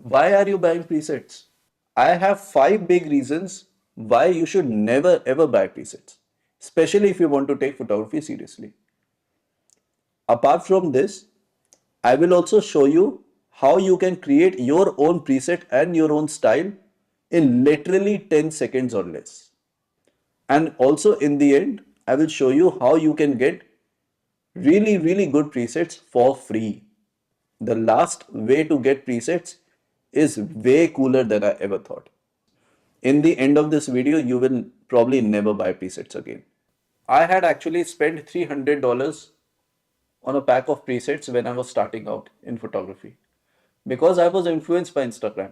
Why are you buying presets? I have 5 big reasons why you should never ever buy presets, especially if you want to take photography seriously. Apart from this, I will also show you how you can create your own preset and your own style in literally 10 seconds or less. And also in the end, I will show you how you can get really good presets for free. The last way to get presets is way cooler than I ever thought. In the end of this video, you will probably never buy presets again. I had actually spent $300 on a pack of presets when I was starting out in photography because I was influenced by Instagram.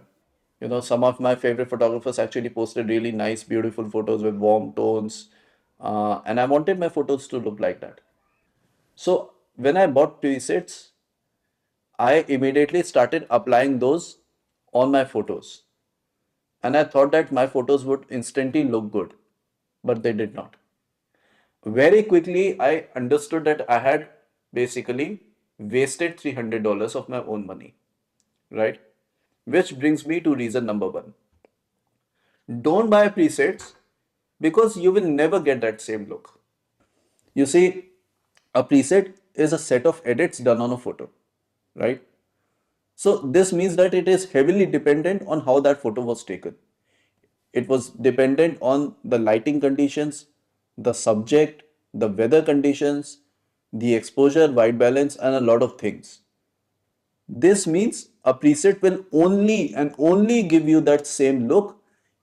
You know, some of my favorite photographers actually posted really nice, beautiful photos with warm tones, and I wanted my photos to look like that. So when I bought presets, I immediately started applying those on my photos. And I thought that my photos would instantly look good, but they did not. Very quickly, I understood that I had basically wasted $300 of my own money, right? Which brings me to reason number one. Don't buy presets because you will never get that same look. You see, a preset is a set of edits done on a photo, right? So this means that it is heavily dependent on how that photo was taken. It was dependent on the lighting conditions, the subject, the weather conditions, the exposure, white balance, and a lot of things. This means a preset will only and only give you that same look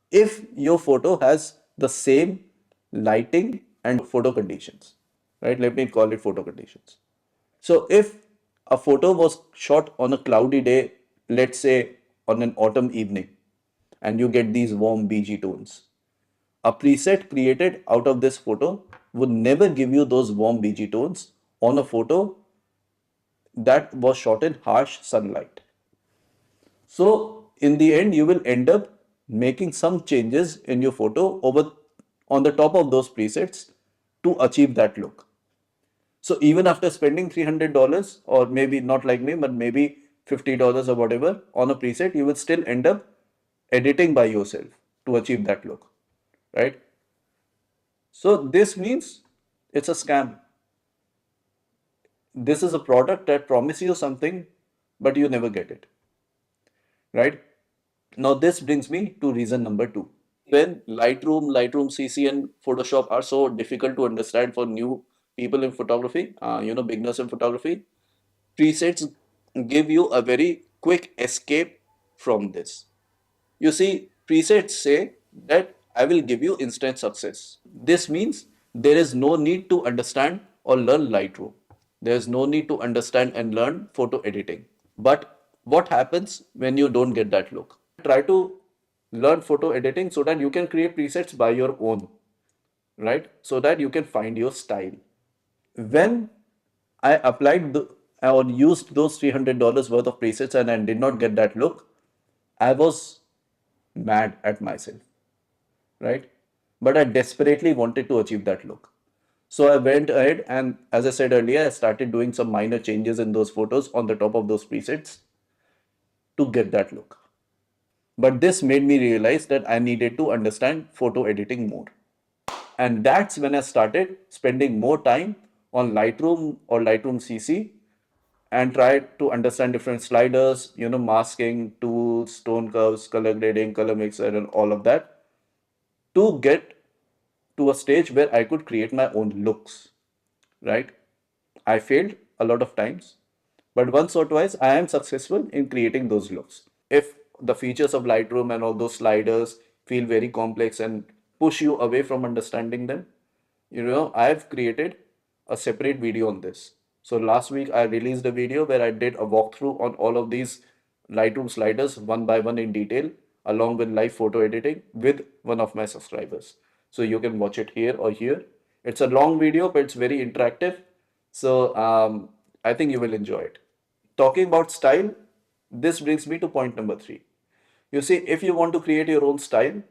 if your photo has the same lighting and photo conditions, right? Let me call it photo conditions. So if a photo was shot on a cloudy day, let's say on an autumn evening, and you get these warm BG tones, a preset created out of this photo would never give you those warm BG tones on a photo that was shot in harsh sunlight. So in the end, you will end up making some changes in your photo over on the top of those presets to achieve that look. So even after spending $300 or maybe not like me, but maybe $50 or whatever on a preset, you will still end up editing by yourself to achieve that look, right? So this means it's a scam. This is a product that promises you something, but you never get it, right? Now this brings me to reason number two. When Lightroom CC, and Photoshop are so difficult to understand for new people in photography, beginners in photography, presets give you a very quick escape from this. You see, presets say that I will give you instant success. This means there is no need to understand or learn Lightroom. There is no need to understand and learn photo editing. But what happens when you don't get that look? Try to learn photo editing so that you can create presets by your own, right? So that you can find your style. When I applied or used those $300 worth of presets and I did not get that look, I was mad at myself, right? But I desperately wanted to achieve that look. So I went ahead and, as I said earlier, I started doing some minor changes in those photos on the top of those presets to get that look. But this made me realize that I needed to understand photo editing more. And that's when I started spending more time on Lightroom or Lightroom CC and tried to understand different sliders, masking, tools, tone curves, color grading, color mixer, and all of that to get to a stage where I could create my own looks, right? I failed a lot of times, but once or twice I am successful in creating those looks. If the features of Lightroom and all those sliders feel very complex and push you away from understanding them, I've created a separate video on this. So last week I released a video where I did a walkthrough on all of these Lightroom sliders one by one in detail, along with live photo editing with one of my subscribers. So you can watch it here or here. It's a long video, but it's very interactive. So I think you will enjoy it. Talking about style, this brings me to point number three. You see, if you want to create your own style,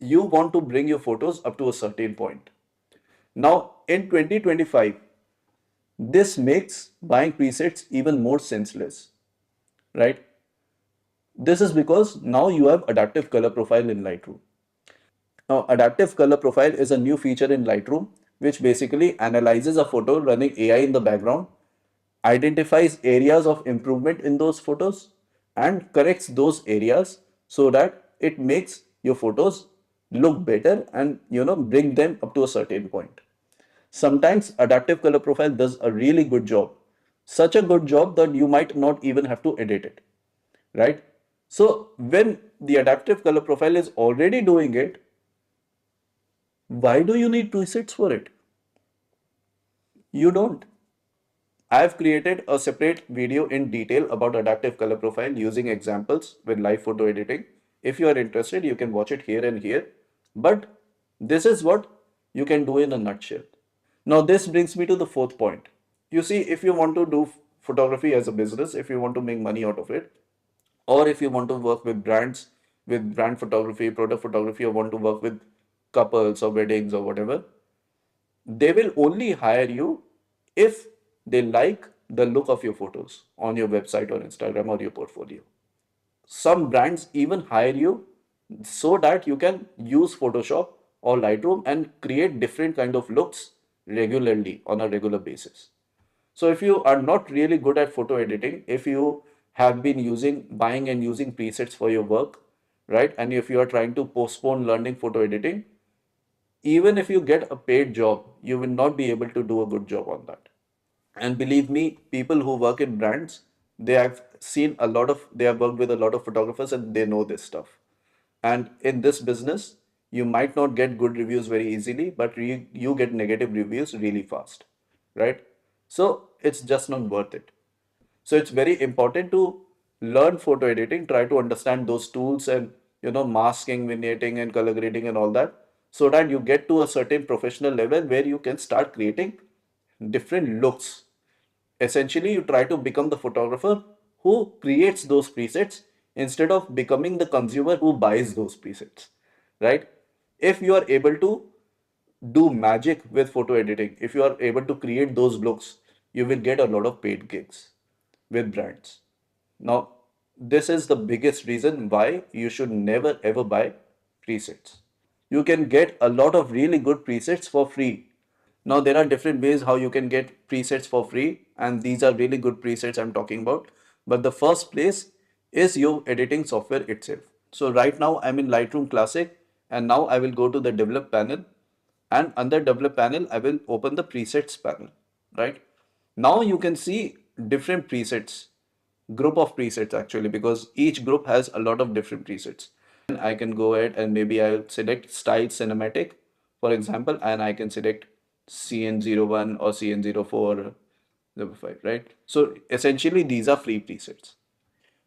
you want to bring your photos up to a certain point. Now, in 2025, this makes buying presets even more senseless, right? This is because now you have adaptive color profile in Lightroom. Now, adaptive color profile is a new feature in Lightroom which basically analyzes a photo running AI in the background, identifies areas of improvement in those photos, and corrects those areas so that it makes your photos look better and bring them up to a certain point. Sometimes adaptive color profile does a really good job, such a good job that you might not even have to edit it, right? So when the adaptive color profile is already doing it, why do you need presets for it? You don't. I've created a separate video in detail about adaptive color profile using examples with live photo editing. If you are interested, you can watch it here and here. But this is what you can do in a nutshell. Now, this brings me to the fourth point. You see, if you want to do photography as a business, if you want to make money out of it, or if you want to work with brands, with brand photography, product photography, or want to work with couples or weddings or whatever, they will only hire you if they like the look of your photos on your website or Instagram or your portfolio. Some brands even hire you so that you can use Photoshop or Lightroom and create different kind of looks regularly on a regular basis. So if you are not really good at photo editing, if you have been buying and using presets for your work, right? And if you are trying to postpone learning photo editing, even if you get a paid job, you will not be able to do a good job on that. And believe me, people who work in brands, they have worked with a lot of photographers and they know this stuff. And in this business, you might not get good reviews very easily, but you get negative reviews really fast, right? So it's just not worth it. So it's very important to learn photo editing, try to understand those tools and masking, vignetting and color grading and all that, so that you get to a certain professional level where you can start creating different looks. Essentially, you try to become the photographer who creates those presets instead of becoming the consumer who buys those presets, right? If you are able to do magic with photo editing, if you are able to create those looks, you will get a lot of paid gigs with brands. Now, this is the biggest reason why you should never ever buy presets. You can get a lot of really good presets for free. Now, there are different ways how you can get presets for free, and these are really good presets I'm talking about. But the first place is your editing software itself. So, right now I'm in Lightroom Classic, and now I will go to the develop panel, and under develop panel, I will open the presets panel, right? Now you can see different presets, group of presets actually, because each group has a lot of different presets. I can go ahead and maybe I'll select style cinematic, for example, and I can select CN01 or CN04, 05, right? So essentially these are free presets.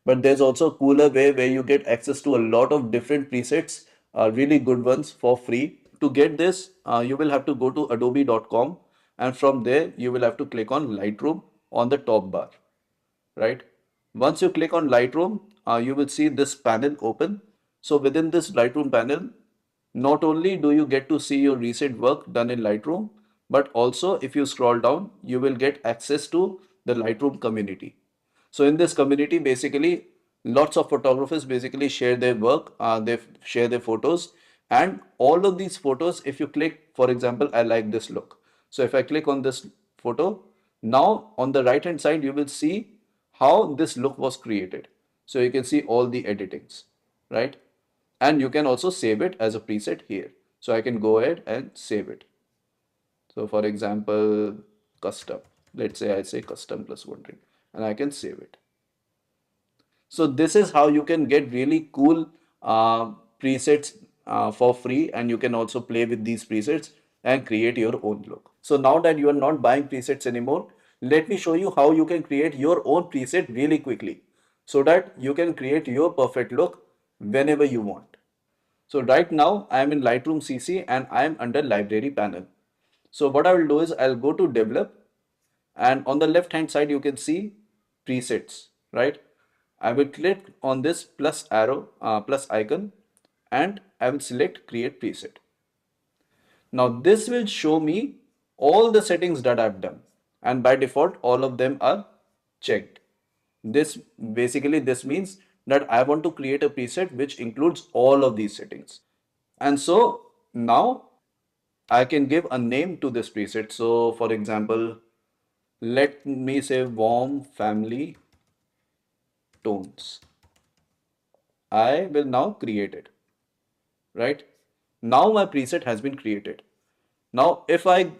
But there's also a cooler way where you get access to a lot of different presets, really good ones for free. To get this, you will have to go to adobe.com, and from there you will have to click on Lightroom on the top bar, right? Once you click on Lightroom, you will see this panel open. So within this Lightroom panel, not only do you get to see your recent work done in Lightroom, but also if you scroll down, you will get access to the Lightroom community. So in this community, basically, lots of photographers basically share their work, they share their photos, and all of these photos, if you click, for example, I like this look. So if I click on this photo, now on the right hand side, you will see how this look was created. So you can see all the editings, right? And you can also save it as a preset here. So I can go ahead and save it. So for example, custom. Let's say I say custom plus wondering, and I can save it. So this is how you can get really cool presets for free, and you can also play with these presets and create your own look. So now that you are not buying presets anymore, let me show you how you can create your own preset really quickly so that you can create your perfect look whenever you want. So right now I am in Lightroom CC and I am under library panel. So what I will do is I'll go to develop, and on the left hand side you can see presets, right? I will click on this plus arrow, plus icon, and I will select create preset. Now this will show me all the settings that I've done, and by default all of them are checked. This means that I want to create a preset which includes all of these settings. And so now I can give a name to this preset. So for example, let me say warm family tones. I will now create it, right? Now my preset has been created. Now, if I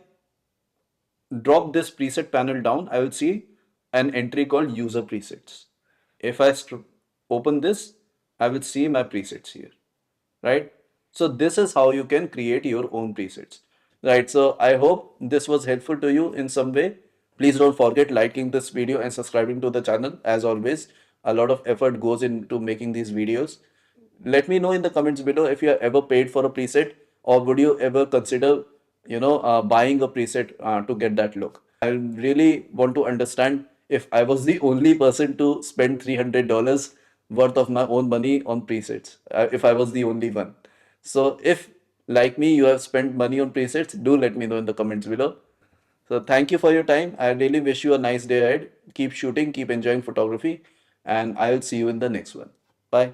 drop this preset panel down, I will see an entry called user presets. If I open this, I will see my presets here, right? So this is how you can create your own presets, right? So I hope this was helpful to you in some way. Please don't forget liking this video and subscribing to the channel. As always, a lot of effort goes into making these videos. Let me know in the comments below if you have ever paid for a preset, or would you ever consider, buying a preset to get that look. I really want to understand if I was the only person to spend $300 worth of my own money on presets, if I was the only one. So if, like me, you have spent money on presets, do let me know in the comments below. So thank you for your time. I really wish you a nice day ahead. Keep shooting, keep enjoying photography, and I'll see you in the next one. Bye.